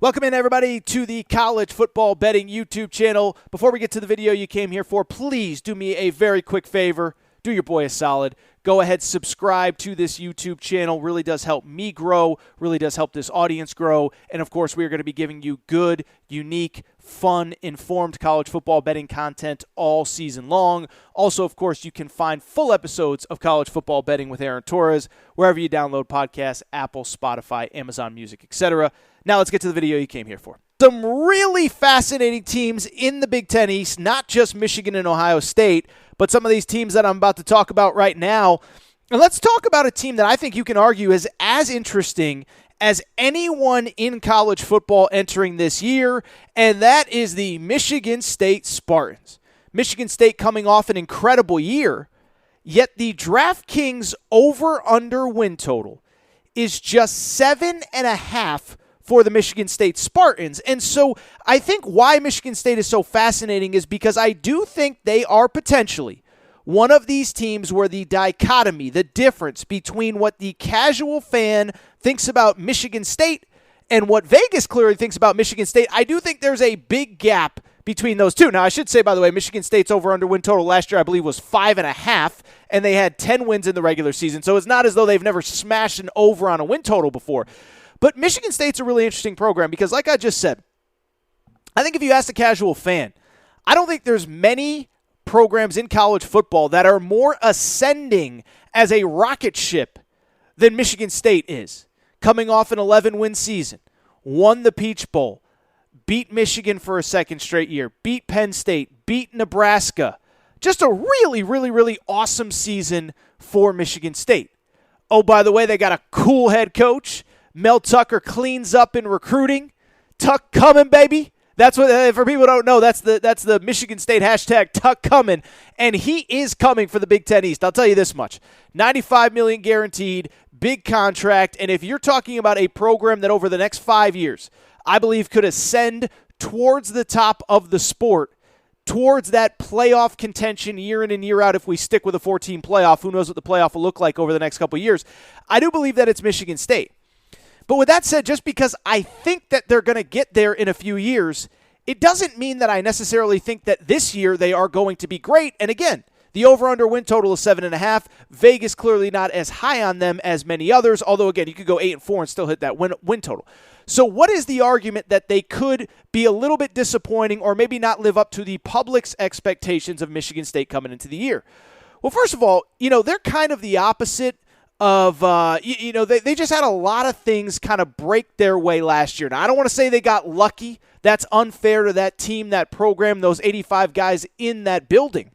Welcome in, everybody, to the College Football Betting YouTube channel. Before we get to the video you came here for, please do me a very quick favor. Do your boy a solid. Go ahead, subscribe to this YouTube channel. Really does help me grow, really does help this audience grow. And, of course, we are going to be giving you good, unique, fun, informed college football betting content all season long. Also, of course, you can find full episodes of College Football Betting with Aaron Torres wherever you download podcasts, Apple, Spotify, Amazon Music, etc. Now let's get to the video you came here for. Some really fascinating teams in the Big Ten East, not just Michigan and Ohio State, but some of these teams that I'm about to talk about right now. And let's talk about a team that I think you can argue is as interesting as anyone in college football entering this year, and that is the Michigan State Spartans. Michigan State coming off an incredible year, yet the DraftKings over-under win total is just 7.5 for the Michigan State Spartans. And so I think why Michigan State is so fascinating is because I do think they are potentially one of these teams where the dichotomy, the difference between what the casual fan thinks about Michigan State and what Vegas clearly thinks about Michigan State, I do think there's a big gap between those two. Now, I should say, by the way, Michigan State's over-under win total last year, I believe, was 5.5, and they had 10 wins in the regular season. So it's not as though they've never smashed an over on a win total before. But Michigan State's a really interesting program because, like I just said, I think if you ask the casual fan, I don't think there's many programs in college football that are more ascending as a rocket ship than Michigan State is. Coming off an 11-win season, won the Peach Bowl, beat Michigan for a second straight year, beat Penn State, beat Nebraska. Just a really, really, really awesome season for Michigan State. Oh, by the way, they got a cool head coach. Mel Tucker cleans up in recruiting. Tuck coming, baby. That's what, for people who don't know, that's the Michigan State hashtag Tuck coming. And he is coming for the Big Ten East. I'll tell you this much. $95 million guaranteed, big contract. And if you're talking about a program that over the next 5 years, I believe could ascend towards the top of the sport, towards that playoff contention year in and year out if we stick with a 14 playoff. Who knows what the playoff will look like over the next couple of years. I do believe that it's Michigan State. But with that said, just because I think that they're going to get there in a few years, it doesn't mean that I necessarily think that this year they are going to be great. And again, the over-under win total is 7.5. Vegas clearly not as high on them as many others, although again, you could go 8-4 and still hit that win total. So what is the argument that they could be a little bit disappointing or maybe not live up to the public's expectations of Michigan State coming into the year? Well, first of all, they're kind of the opposite of, they just had a lot of things kind of break their way last year. Now, I don't want to say they got lucky. That's unfair to that team, that program, those 85 guys in that building.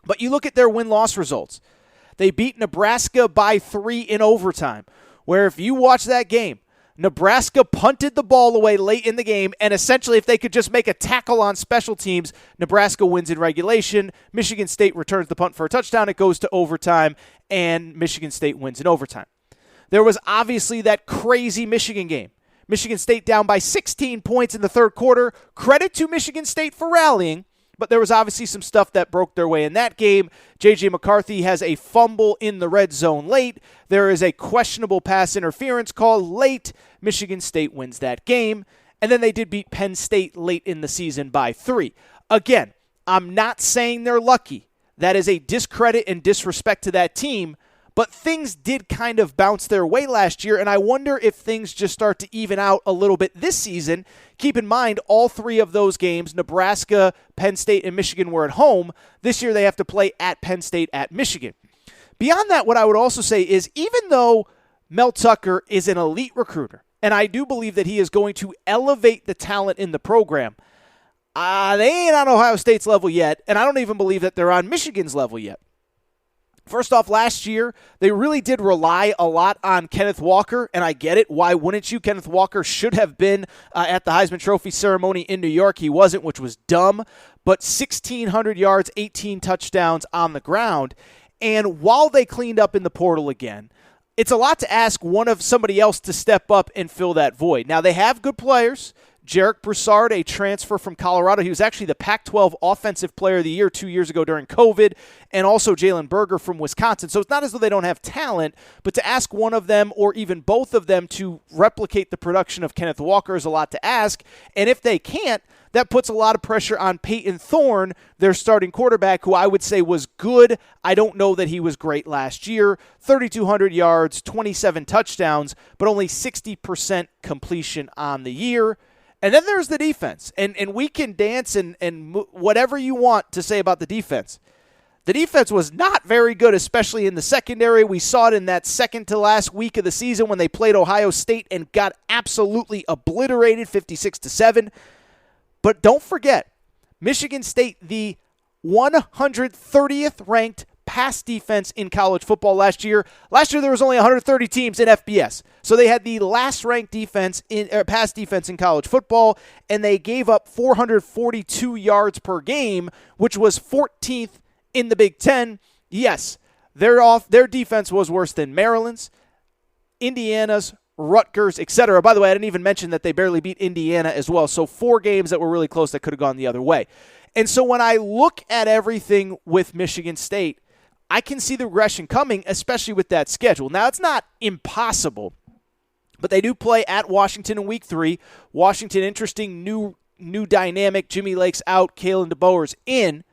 But you look at their win-loss results. They beat Nebraska by 3 in overtime, where if you watch that game, Nebraska punted the ball away late in the game, and essentially if they could just make a tackle on special teams, Nebraska wins in regulation. Michigan State returns the punt for a touchdown. It goes to overtime, and Michigan State wins in overtime. There was obviously that crazy Michigan game. Michigan State down by 16 points in the third quarter. Credit to Michigan State for rallying, but there was obviously some stuff that broke their way in that game. J.J. McCarthy has a fumble in the red zone late. There is a questionable pass interference call late. Michigan State wins that game. And then they did beat Penn State late in the season by 3. Again, I'm not saying they're lucky. That is a discredit and disrespect to that team. But things did kind of bounce their way last year, and I wonder if things just start to even out a little bit this season. Keep in mind, all 3 of those games, Nebraska, Penn State, and Michigan, were at home. This year they have to play at Penn State, at Michigan. Beyond that, what I would also say is even though Mel Tucker is an elite recruiter, and I do believe that he is going to elevate the talent in the program, they ain't on Ohio State's level yet, and I don't even believe that they're on Michigan's level yet. First off, last year, they really did rely a lot on Kenneth Walker, and I get it. Why wouldn't you? Kenneth Walker should have been at the Heisman Trophy ceremony in New York. He wasn't, which was dumb, but 1,600 yards, 18 touchdowns on the ground. And while they cleaned up in the portal again, it's a lot to ask somebody else to step up and fill that void. Now, they have good players. Jarek Broussard, a transfer from Colorado. He was actually the Pac-12 Offensive Player of the Year 2 years ago during COVID, and also Jalen Berger from Wisconsin. So it's not as though they don't have talent, but to ask one of them or even both of them to replicate the production of Kenneth Walker is a lot to ask, and if they can't, that puts a lot of pressure on Peyton Thorne, their starting quarterback, who I would say was good. I don't know that he was great last year. 3,200 yards, 27 touchdowns, but only 60% completion on the year. And then there's the defense. And we can dance and whatever you want to say about the defense. The defense was not very good, especially in the secondary. We saw it in that second to last week of the season when they played Ohio State and got absolutely obliterated, 56-7. But don't forget, Michigan State, the 130th ranked pass defense in college football last year. Last year there was only 130 teams in FBS. So they had the last ranked defense in pass defense in college football, and they gave up 442 yards per game, which was 14th in the Big Ten. Yes, their defense was worse than Maryland's, Indiana's, Rutgers, etc. By the way, I didn't even mention that they barely beat Indiana as well. So 4 games that were really close that could have gone the other way. And so when I look at everything with Michigan State, I can see the regression coming, especially with that schedule. Now, it's not impossible, but they do play at Washington in week 3. Washington, interesting new dynamic. Jimmy Lake's out, Kalen DeBoer's in.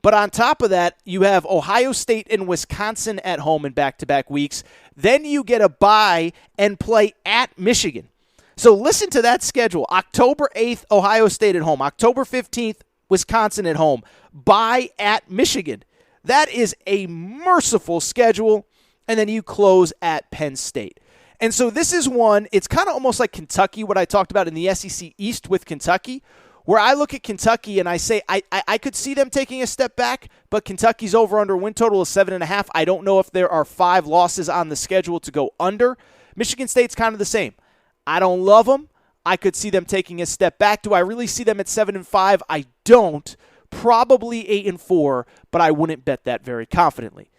But on top of that, you have Ohio State and Wisconsin at home in back-to-back weeks. Then you get a bye and play at Michigan. So listen to that schedule. October 8th, Ohio State at home. October 15th, Wisconsin at home. Bye at Michigan. That is a merciful schedule. And then you close at Penn State. And so this is one, it's kind of almost like Kentucky, what I talked about in the SEC East with Kentucky, where I look at Kentucky and I say I could see them taking a step back, but Kentucky's over-under win total is 7.5. I don't know if there are 5 losses on the schedule to go under. Michigan State's kind of the same. I don't love them. I could see them taking a step back. Do I really see them at 7-5? I don't. Probably 8-4, but I wouldn't bet that very confidently.